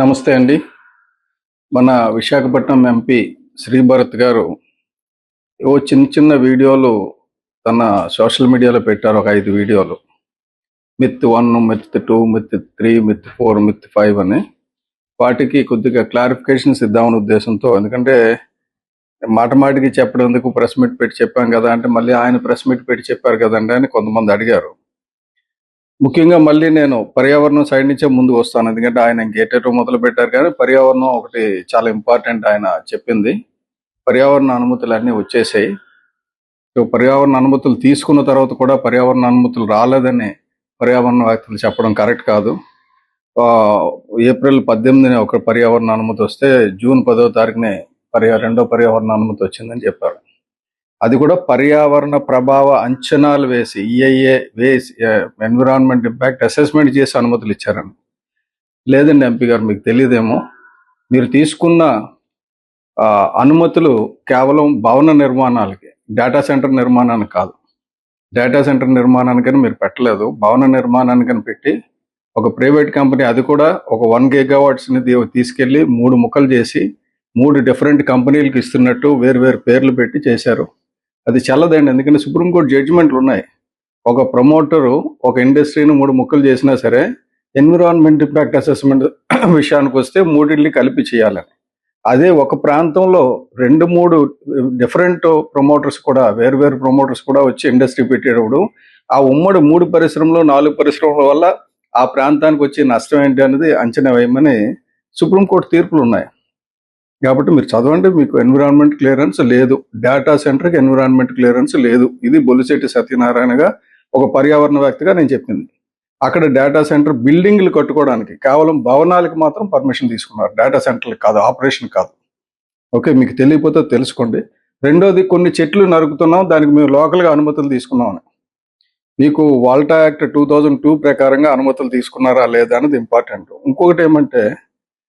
నమస్తే అండి. మన విశాఖపట్నం ఎంపీ శ్రీ భరత్ గారు చిన్న చిన్న వీడియోలు తన సోషల్ మీడియాలో పెట్టారు. ఒక 5 వీడియోలు. Myth 1, myth 2, myth 3, myth 4, myth 5 అని. వాటికి కొద్దిగా క్లారిఫికేషన్స్ ఇద్దామనే ఉద్దేశంతో, ఎందుకంటే మాటికి చెప్పడం ఎందుకు, ప్రెస్ మీట్ పెట్టి చెప్పాం కదా అంటే, మళ్ళీ ఆయన ప్రెస్ మీట్ పెట్టి చెప్పారు కదండి అని కొంతమంది అడిగారు. ముఖ్యంగా మళ్ళీ నేను పర్యావరణం సైడ్ నుంచే ముందుకు వస్తాను. ఎందుకంటే ఆయన ఇంకేటో మొదలు పెట్టారు, కానీ పర్యావరణం ఒకటి చాలా ఇంపార్టెంట్. ఆయన చెప్పింది పర్యావరణ అనుమతులు అన్నీ వచ్చేసాయి. సో పర్యావరణ అనుమతులు తీసుకున్న తర్వాత కూడా పర్యావరణ అనుమతులు రాలేదని పర్యావరణ వ్యక్తులు చెప్పడం కరెక్ట్ కాదు. ఏప్రిల్ 18న ఒక పర్యావరణ అనుమతి వస్తే జూన్ 10వ తారీఖునే రెండో పర్యావరణ అనుమతి వచ్చిందని చెప్పారు. అది కూడా పర్యావరణ ప్రభావ అంచనాలు వేసి ఈఐఏ వేసి ఎన్విరాన్మెంట్ ఇంపాక్ట్ అసెస్మెంట్ చేసి అనుమతులు ఇచ్చారని. లేదండి ఎంపీ గారు, మీకు తెలియదేమో, మీరు తీసుకున్న అనుమతులు కేవలం భవన నిర్మాణాలకి, డేటా సెంటర్ నిర్మాణానికి కాదు. డేటా సెంటర్ నిర్మాణానికని మీరు పెట్టలేదు, భవన నిర్మాణానికని పెట్టి ఒక ప్రైవేట్ కంపెనీ, అది కూడా ఒక 1 GW తీసుకెళ్లి 3 ముక్కలు చేసి 3 డిఫరెంట్ కంపెనీలకు ఇస్తున్నట్టు వేరు పేర్లు పెట్టి చేశారు. అది చల్లదండి. ఎందుకంటే సుప్రీంకోర్టు జడ్జిమెంట్లు ఉన్నాయి. ఒక ప్రమోటరు ఒక ఇండస్ట్రీని 3 ముక్కలు చేసినా సరే ఎన్విరాన్మెంట్ ఇంపాక్ట్ అసెస్మెంట్ విషయానికి వస్తే 3 కలిపి చేయాలని. అదే ఒక ప్రాంతంలో 2-3 డిఫరెంట్ ప్రమోటర్స్ కూడా, వేరు ప్రమోటర్స్ కూడా వచ్చి ఇండస్ట్రీ పెట్టేటప్పుడు ఆ ఉమ్మడి 3 పరిశ్రమలు 4 పరిశ్రమల వల్ల ఆ ప్రాంతానికి వచ్చే నష్టం ఏంటి అనేది అంచనా వేయమని సుప్రీంకోర్టు తీర్పులు ఉన్నాయి. కాబట్టి మీరు చదవండి. మీకు ఎన్విరాన్మెంట్ క్లియరెన్స్ లేదు, డేటా సెంటర్కి ఎన్విరాన్మెంట్ క్లియరెన్స్ లేదు. ఇది బొలిశెట్టి సత్యనారాయణగా ఒక పర్యావరణవేత్తగా నేను చెప్పింది. అక్కడ డేటా సెంటర్ బిల్డింగ్లు కట్టుకోవడానికి కేవలం భవనాలకు మాత్రం పర్మిషన్ తీసుకున్నారు, డేటా సెంటర్లకు కాదు, ఆపరేషన్ కాదు. ఓకే, మీకు తెలియకపోతే తెలుసుకోండి. రెండోది, కొన్ని చెట్లు నరుకుతున్నాం, దానికి మేము లోకల్గా అనుమతులు తీసుకున్నామని. మీకు వాల్టా యాక్ట్ 2002 ప్రకారంగా అనుమతులు తీసుకున్నారా లేదా అనేది ఇంపార్టెంట్. ఇంకొకటి ఏమంటే,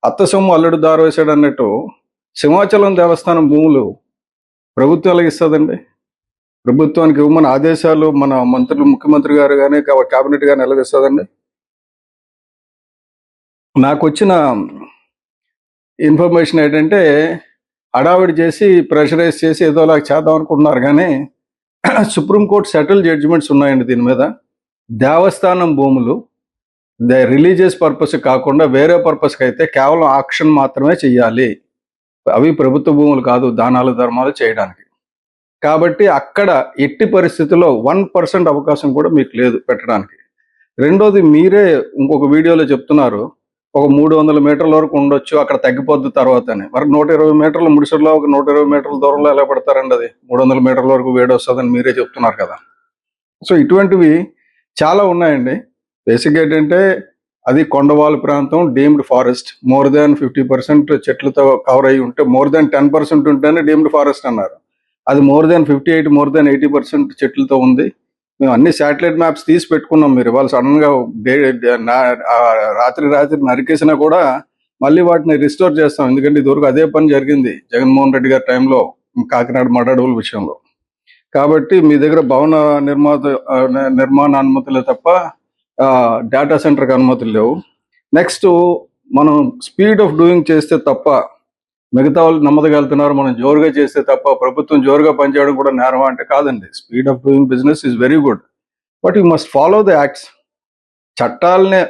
అత్త సొమ్ము అల్లుడు దారి వేసాడు అన్నట్టు సింహాచలం దేవస్థానం భూములు ప్రభుత్వం ఎలాగ ఇస్తుందండి? ప్రభుత్వానికి ఇవ్వమని ఆదేశాలు మన మంత్రులు, ముఖ్యమంత్రి గారు కానీ కేబినెట్ కానీ ఎలాగ ఇస్తుందండి? నాకు వచ్చిన ఇన్ఫర్మేషన్ ఏంటంటే, హడావిడి చేసి ప్రెషరైజ్ చేసి ఏదోలా చేద్దాం అనుకుంటున్నారు, కానీ సుప్రీంకోర్టు సెటిల్ జడ్జిమెంట్స్ ఉన్నాయండి దీని మీద. దేవస్థానం భూములు రిలీజియస్ పర్పస్ కాకుండా వేరే పర్పస్కి అయితే కేవలం ఆక్షన్ మాత్రమే చెయ్యాలి. అవి ప్రభుత్వ భూములు కాదు, దానాలు ధర్మాలు చేయడానికి. కాబట్టి అక్కడ ఎట్టి పరిస్థితుల్లో 1% అవకాశం కూడా మీకు లేదు పెట్టడానికి. రెండోది, మీరే ఇంకొక వీడియోలో చెప్తున్నారు ఒక 300 మీటర్ల వరకు ఉండొచ్చు, అక్కడ తగ్గిపోద్ది తర్వాత అని. మరి 120 మీటర్ల ముడిసరిలో ఒక 120 మీటర్ల దూరంలో ఎలా పెడతారండి? అది 300 మీటర్ల వరకు వేడి వస్తుందని మీరే చెప్తున్నారు కదా. సో ఇటువంటివి చాలా ఉన్నాయండి. బేసిక్ ఏంటంటే, అది కొండవాళ్ళ ప్రాంతం, డీమ్డ్ ఫారెస్ట్, మోర్ దాన్ 50% చెట్లతో కవర్ అయ్యి ఉంటే, మోర్ దాన్ 10% ఉంటేనే డీమ్డ్ ఫారెస్ట్ అన్నారు. అది మోర్ దాన్ 58, మోర్ దాన్ 80% చెట్లతో ఉంది. మేము అన్ని శాటిలైట్ మ్యాప్స్ తీసి పెట్టుకున్నాం. మీరు ఇవాళ సడన్గా రాత్రి నరికేసినా కూడా మళ్ళీ వాటిని రిస్టోర్ చేస్తాం. ఎందుకంటే ఇదివరకు అదే పని జరిగింది జగన్మోహన్ రెడ్డి గారి టైంలో కాకినాడ మడడవుల విషయంలో. కాబట్టి మీ దగ్గర భవన నిర్మాణ అనుమతులే తప్ప డేటా సెంటర్కి అనుమతులు లేవు. నెక్స్ట్, మనం స్పీడ్ ఆఫ్ డూయింగ్ చేస్తే తప్ప మిగతా వాళ్ళు నెమ్మదిగలుగుతున్నారు, మనం జోరుగా చేస్తే తప్ప ప్రభుత్వం జోరుగా పనిచేయడం కూడా నేరం అంటే కాదండి. Speed of doing business is very good, but you must follow the acts. చట్టాలనే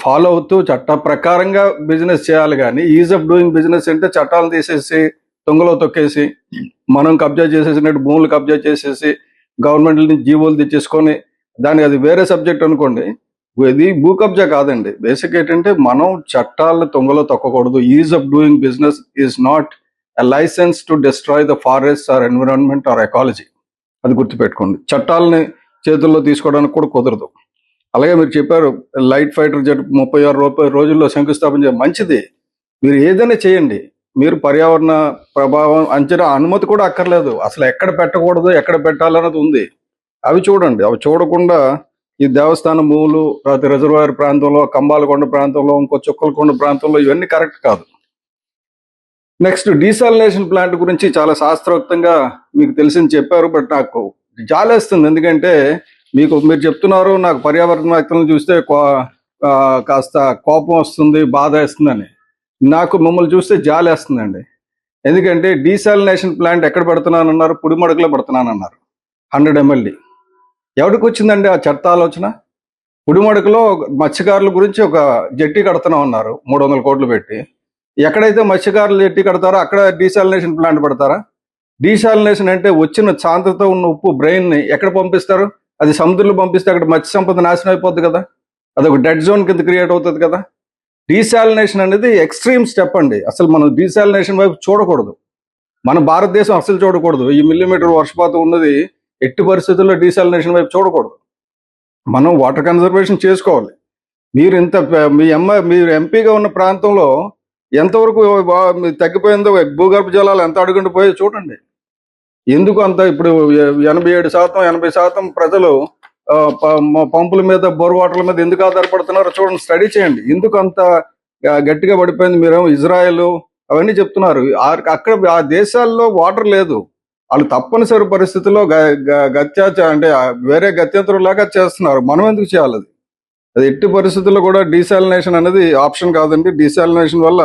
ఫాలో అవుతూ చట్ట ప్రకారంగా బిజినెస్ చేయాలి. కానీ ఈజ్ ఆఫ్ డూయింగ్ బిజినెస్ అంటే చట్టాలను తీసేసి తొంగలో తొక్కేసి, మనం కబ్జా చేసేసినట్టు భూములు కబ్జా చేసేసి గవర్నమెంట్ నుంచి జీవోలు తెచ్చేసుకొని దానికి అది వేరే సబ్జెక్ట్ అనుకోండి. ఇది భూ కబ్జా కాదండి. బేసిక్ ఏంటంటే, మనం చట్టాలను తొంగలో తొక్కకూడదు. Ease of doing business is not a licence to destroy the forest or environment or ecology. అది గుర్తుపెట్టుకోండి. చట్టాలని చేతుల్లో తీసుకోవడానికి కూడా కుదరదు. అలాగే మీరు చెప్పారు లైట్ ఫైటర్ జెట్ 36 రోజుల్లో శంకుస్థాపన చేయాలి, మంచిది. మీరు ఏదైనా చేయండి. మీరు పర్యావరణ ప్రభావం అంచనా అనుమతి కూడా అక్కర్లేదు. అసలు ఎక్కడ పెట్టకూడదు, ఎక్కడ పెట్టాలన్నది ఉంది. అవి చూడండి. అవి చూడకుండా ఈ దేవస్థానం భూములు, ప్రతి రిజర్వాయర్ ప్రాంతంలో, కంబాలకొండ ప్రాంతంలో, ఇంకో చుక్కలకొండ ప్రాంతంలో, ఇవన్నీ కరెక్ట్ కాదు. నెక్స్ట్, డీసాలినేషన్ ప్లాంట్ గురించి చాలా శాస్త్రోక్తంగా మీకు తెలిసింది చెప్పారు. బట్ నాకు జాలేస్తుంది. ఎందుకంటే మీరు చెప్తున్నారు, నాకు పర్యావరణ వ్యక్తులను చూస్తే కాస్త కోపం వస్తుంది, బాధ వేస్తుందని. నాకు మిమ్మల్ని చూస్తే జాలి వేస్తుందండి. ఎందుకంటే డీసాలినేషన్ ప్లాంట్ ఎక్కడ పెడుతున్నానన్నారు? పుడిమడుగులో పెడుతున్నానన్నారు. 100 MLD. ఎవరికి వచ్చిందండి ఆ చెత్త ఆలోచన? పుడిమడుగులో మత్స్యకారుల గురించి ఒక జెట్టి కడుతున్నాం అన్నారు 300 కోట్లు పెట్టి. ఎక్కడైతే మత్స్యకారులు జెట్టి కడతారో అక్కడ డీసాలినేషన్ ప్లాంట్ పెడతారా? డీసాలినేషన్ అంటే వచ్చిన సాంద్రత ఉన్న ఉప్పు బ్రెయిన్ని ఎక్కడ పంపిస్తారు? అది సముద్రంలో పంపిస్తే అక్కడ మత్స్య సంపద నాశనం అయిపోద్ది కదా. అదొక డెడ్ జోన్ కింద క్రియేట్ అవుతుంది కదా. డీసాలినేషన్ అనేది ఎక్స్ట్రీమ్ స్టెప్ అండి. అసలు మనం డీసాలినేషన్ వైపు చూడకూడదు. మన భారతదేశం అసలు చూడకూడదు. ఈ మిల్లీమీటర్ వర్షపాతం ఉన్నది ఎట్టి పరిస్థితుల్లో డీసాలినేషన్ వైపు చూడకూడదు. మనం వాటర్ కన్జర్వేషన్ చేసుకోవాలి. మీరు ఎంపీగా ఉన్న ప్రాంతంలో ఎంతవరకు తగ్గిపోయిందో, భూగర్భ జలాలు ఎంత అడుగుండి పోయో చూడండి. ఎందుకు అంత ఇప్పుడు 87%, 80% ప్రజలు పంపుల మీద, బోర్ వాటర్ల మీద ఎందుకు ఆధారపడుతున్నారో చూడండి, స్టడీ చేయండి. ఎందుకు అంత గట్టిగా పడిపోయింది? మీరేమో ఇజ్రాయెల్ అవన్నీ చెప్తున్నారు. అక్కడ ఆ దేశాల్లో వాటర్ లేదు. వాళ్ళు తప్పనిసరి పరిస్థితుల్లో అంటే వేరే గత్యంతరం లాగా చేస్తున్నారు. మనం ఎందుకు చేయాలి? అది ఎట్టి పరిస్థితుల్లో కూడా డీసాలినేషన్ అనేది ఆప్షన్ కాదండి. డీసాలినేషన్ వల్ల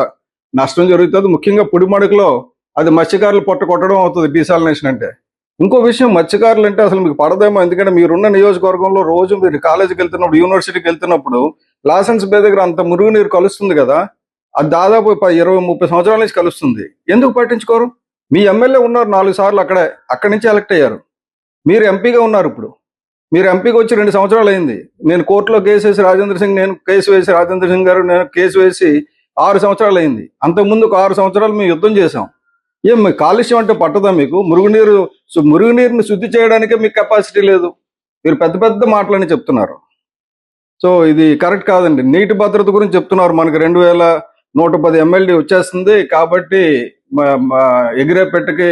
నష్టం జరుగుతుంది. ముఖ్యంగా పుడిమడుగులో అది మత్స్యకారులు పొట్ట కొట్టడం అవుతుంది డీసాలినేషన్ అంటే. ఇంకో విషయం, మత్స్యకారులు అంటే అసలు మీకు పడదేమో. ఎందుకంటే మీరున్న నియోజకవర్గంలో రోజు మీరు కాలేజీకి వెళ్తున్నప్పుడు, యూనివర్సిటీకి వెళ్తున్నప్పుడు లాసెన్స్ బే దగ్గర అంత మురుగునీరు కలుస్తుంది కదా. అది దాదాపు 20-30 సంవత్సరాల నుంచి కలుస్తుంది. ఎందుకు పట్టించుకోరు? మీ ఎమ్మెల్యే ఉన్నారు 4 సార్లు అక్కడి నుంచి ఎలక్ట్ అయ్యారు. మీరు ఎంపీగా ఉన్నారు. ఇప్పుడు మీరు ఎంపీకి వచ్చి 2 సంవత్సరాలు అయింది. నేను కోర్టులో కేసు వేసి రాజేంద్ర సింగ్ గారు నేను కేసు వేసి 6 సంవత్సరాలు అయింది. అంతకుముందు ఒక 6 సంవత్సరాలు మేము యుద్ధం చేశాం. మీ కాలుష్యం అంటే పట్టదా మీకు? మురుగునీరుని శుద్ధి చేయడానికే మీకు కెపాసిటీ లేదు. మీరు పెద్ద పెద్ద మాటలని చెప్తున్నారు. సో ఇది కరెక్ట్ కాదండి. నీటి భద్రత గురించి చెప్తున్నారు. మనకి 2110 MLD వచ్చేస్తుంది కాబట్టి ఎగిరే పెట్టకి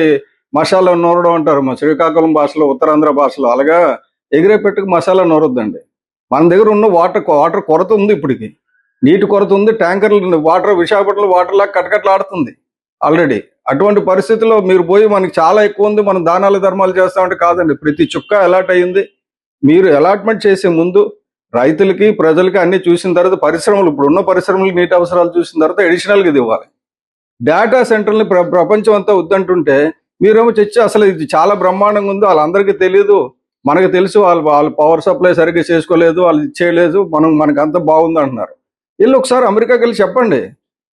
మసాలా నూరడం అంటారు మా శ్రీకాకుళం భాషలో, ఉత్తరాంధ్ర భాషలో. అలాగా ఎగిరే పెట్టుకు మసాలా నూరొద్దండి. మన దగ్గర ఉన్న వాటర్ కొరత ఉంది. ఇప్పటికి నీటి కొరత ఉంది. ట్యాంకర్లు విశాఖపట్నంలో వాటర్ లాగా కటకట్లాడుతుంది ఆల్రెడీ. అటువంటి పరిస్థితుల్లో మీరు పోయి మనకి చాలా ఎక్కువ ఉంది, మనం దానాలు ధర్మాలు చేస్తామంటే కాదండి. ప్రతి చుక్క అలాట్ అయ్యింది. మీరు అలాట్మెంట్ చేసే ముందు రైతులకి, ప్రజలకి అన్ని చూసిన తర్వాత, ఇప్పుడున్న పరిశ్రమలు నీటి అవసరాలు చూసిన తర్వాత అడిషనల్గా ఇది ఇవ్వాలి. డేటా సెంటర్ని ప్రపంచం అంతా వద్దంటుంటే మీరేమో తెచ్చి అసలు ఇది చాలా బ్రహ్మాండంగా ఉంది, వాళ్ళందరికీ తెలియదు, మనకు తెలుసు, వాళ్ళు పవర్ సప్లై సరిగ్గా చేసుకోలేదు, వాళ్ళు ఇచ్చేయలేదు, మనకు అంతా బాగుంది అంటున్నారు. వీళ్ళు ఒకసారి అమెరికాకి వెళ్ళి చెప్పండి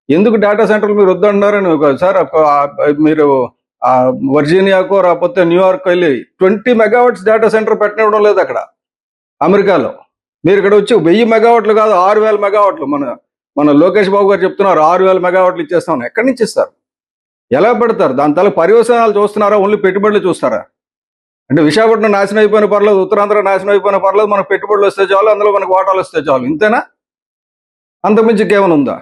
ఎందుకు డేటా సెంటర్లు మీరు వద్దన్నారని. ఒకసారి మీరు వర్జీనియాకో రాకపోతే న్యూయార్క్ వెళ్ళి 20 మెగావాట్స్ డేటా సెంటర్ పెట్టనివ్వడం లేదు అక్కడ అమెరికాలో. మీరు ఇక్కడ వచ్చి 1000 మెగావాట్లు కాదు, 6000 మెగావాట్లు మన లోకేష్ బాబు గారు చెప్తున్నారు 6000 మెగావాట్లు ఇచ్చేస్తాం. ఎక్కడి నుంచి ఇస్తారు? ఎలా పెడతారు? దాని తల పర్యవసానాలు చూస్తున్నారా? ఓన్లీ పెట్టుబడులు చూస్తారా? అంటే విశాఖపట్నం నాశనం అయిపోయిన పర్లేదు, ఉత్తరాంధ్ర నాశనం అయిపోయిన పర్లేదు, మనకు పెట్టుబడులు వస్తే చాలు, అందులో మనకు వాటాలు వస్తే చాలు, ఇంతేనా? అంతకుమించి కేవలం ఉందా?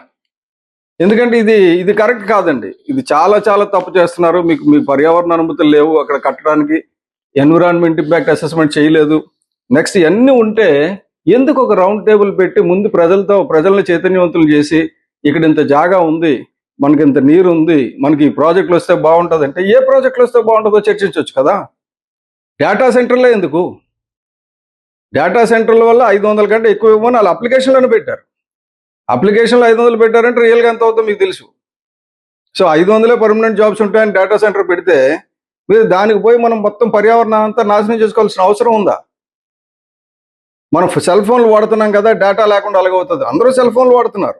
ఎందుకంటే ఇది కరెక్ట్ కాదండి. ఇది చాలా చాలా తప్పు చేస్తున్నారు. మీ పర్యావరణ అనుమతులు లేవు అక్కడ కట్టడానికి, ఎన్విరాన్మెంట్ ఇంపాక్ట్ అసెస్మెంట్ చేయలేదు. నెక్స్ట్ ఇవన్నీ ఉంటే ఎందుకు ఒక రౌండ్ టేబుల్ పెట్టి ముందు ప్రజల్ని చైతన్యవంతులు చేసి, ఇక్కడ ఇంత జాగా ఉంది, మనకి ఇంత నీరు ఉంది, మనకి ఈ ప్రాజెక్టులు వస్తే బాగుంటుంది అంటే ఏ ప్రాజెక్టులు వస్తే బాగుంటుందో చర్చించవచ్చు కదా. డేటా సెంటర్లే ఎందుకు? డేటా సెంటర్ల వల్ల 500 కంటే ఎక్కువ ఇవ్వమని వాళ్ళు అప్లికేషన్లోనే పెట్టారు. అప్లికేషన్లో 500 పెట్టారంటే రియల్గా ఎంత అవుతుందో మీకు తెలుసు. సో 500 పర్మనెంట్ జాబ్స్ ఉంటాయని డేటా సెంటర్ పెడితే మీరు దానికి పోయి మనం మొత్తం పర్యావరణం అంతా నాశనం చేసుకోవాల్సిన అవసరం ఉందా? మనం సెల్ ఫోన్లు వాడుతున్నాం కదా, డేటా లేకుండా అలాగవుతుంది. అందరూ సెల్ ఫోన్లు వాడుతున్నారు.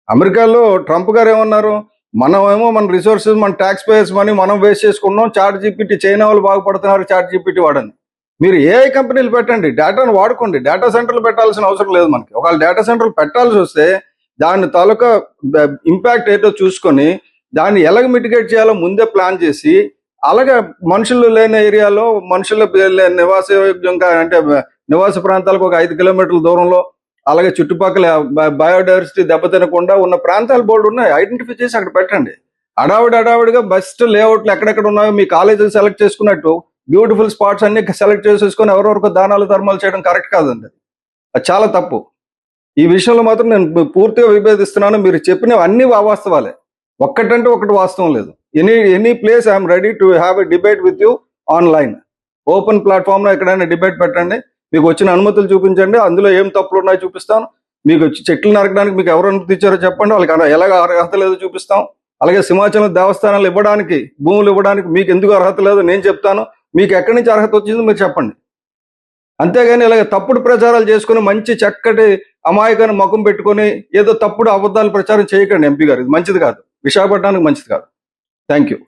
అమెరికాలో ట్రంప్ గారు ఏమన్నారు? మనమేమో మన రిసోర్సెస్, మన ట్యాక్స్ పేయర్స్ మనీ మనం వేస్ట్ చేసుకున్నాం, చాట్ జీపీటీ, చైనా వాళ్ళు బాగుపడుతున్నారు చాట్ జీపీటీ వాడని. మీరు ఏఐ కంపెనీలు పెట్టండి, డేటాను వాడుకోండి. డేటా సెంటర్లు పెట్టాల్సిన అవసరం లేదు మనకి. ఒకవేళ డేటా సెంటర్లు పెట్టాల్సి వస్తే దాని తాలూకా ఇంపాక్ట్ ఏంటో చూసుకొని దాన్ని ఎలాగ మిటిగేట్ చేయాలో ముందే ప్లాన్ చేసి, అలాగే మనుషులు లేని ఏరియాలో, మనుషుల నివాసయోగ్యంగా అంటే నివాస ప్రాంతాలకు ఒక 5 కిలోమీటర్ల దూరంలో, అలాగే చుట్టుపక్కల బయోడైవర్సిటీ దెబ్బతినకుండా ఉన్న ప్రాంతాలు బోర్డు ఉన్నాయి, ఐడెంటిఫై చేసి అక్కడ పెట్టండి. అడావిడిగా బెస్ట్ లేఅవుట్లు ఎక్కడెక్కడ ఉన్నాయో మీ కాలేజీలు సెలెక్ట్ చేసుకున్నట్టు బ్యూటిఫుల్ స్పాట్స్ అన్ని సెలెక్ట్ చేసేసుకొని ఎవరెవరికి దానాలు ధర్మాలు చేయడం కరెక్ట్ కాదండి. అది చాలా తప్పు. ఈ విషయంలో మాత్రం నేను పూర్తిగా విభేదిస్తున్నాను. మీరు చెప్పినవి అన్ని అవాస్తవాలే, ఒక్కటంటే ఒకటి వాస్తవం లేదు. Any place I'm ready to have a debate with you online. Open ప్లాట్ఫామ్లో ఎక్కడైనా డిబేట్ పెట్టండి, మీకు వచ్చిన అనుమతులు చూపించండి, అందులో ఏం తప్పులు ఉన్నాయో చూపిస్తాను, మీకు చెట్లు నరకడానికి మీకు ఎవరు అనుమతించారో చెప్పండి, వాళ్ళకి ఎలాగ అర్హత లేదో చూపిస్తాం. అలాగే సింహాచలం దేవస్థానాలు ఇవ్వడానికి, భూములు ఇవ్వడానికి మీకు ఎందుకు అర్హత లేదో నేను చెప్తాను. మీకు ఎక్కడి నుంచి అర్హత వచ్చిందో మీరు చెప్పండి. అంతేగాని ఇలాగ తప్పుడు ప్రచారాలు చేసుకుని మంచి చక్కటి అమాయకాన్ని ముఖం పెట్టుకొని ఏదో తప్పుడు అబద్ధాలు ప్రచారం చేయకండి ఎంపీ గారు. ఇది మంచిది కాదు, విశాఖపట్నానికి మంచిది కాదు. Thank you.